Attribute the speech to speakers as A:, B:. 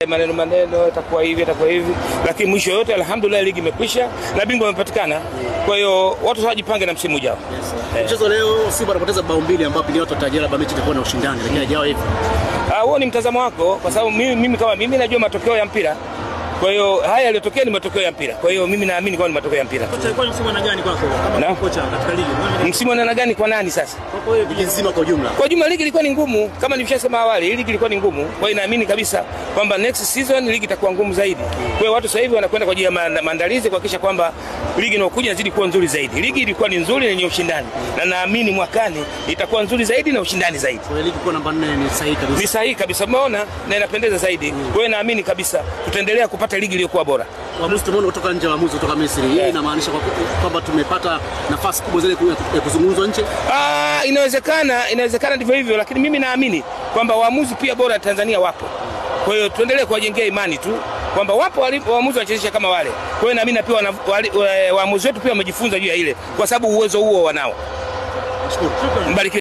A: Maneno itakuwa hivi lakini mwisho yote alhamdulillah ligi imekwisha na bingwa amepatikana. Kwa hiyo watu wajipange na msimu ujao.
B: Mchezo leo Simba anapoteza bao mbili ambapo ni watu watajira mechi itakuwa na ushindani, lakini hajao hivi.
A: Huo ni mtazamo wako kwa sababu mimi najua matokeo ya mpira. Kwa hiyo haya yaliyotokea ni matokeo ya mpira. Kwa hiyo mimi naamini kwa ni matokeo ya mpira.
B: Kwa msimu ana gani kwako kama kocha katika ligi?
A: Msimu ana gani kwa nani sasa?
B: Kwa hiyo ligi nzima kwa jumla.
A: Kwa jumla ligi ilikuwa ni ngumu kama nilivyosema awali, ligi ilikuwa ni ngumu. Kwa hiyo naamini kabisa kwamba next season ligi itakuwa ngumu zaidi. Kwa hiyo watu sasa hivi wanakwenda kwa ajili ya maandalizi kuhakikisha kwamba ligi inayokuja inazidi kuwa nzuri zaidi. Ligi ilikuwa ni nzuri na yenye ushindani. Na naamini mwakani itakuwa nzuri zaidi na ushindani zaidi.
B: Kwa hiyo ligi kwa namba 4 ni sahihi kabisa.
A: Ni sahihi kabisa. Umeona na inapendeza zaidi. Kwa hiyo naamini kabisa tutaendelea kupata ligi iliyokuwa bora.
B: Waamuzi tumeona kutoka nje, waamuzi kutoka Misri. Hii inamaanisha kwamba tumepata nafasi kubwa zaidi ya kuzungumzwa nje. Inawezekana ndivyo hivyo, lakini mimi naamini kwamba waamuzi pia bora Tanzania wapo. Kwa hiyo tuendelee kuwajengea imani tu kwamba wapo waamuzi wanachezesha kama wale. Kwa hiyo naamini pia waamuzi wetu pia wamejifunza juu ya ile kwa sababu uwezo huo wanao. Mbariki.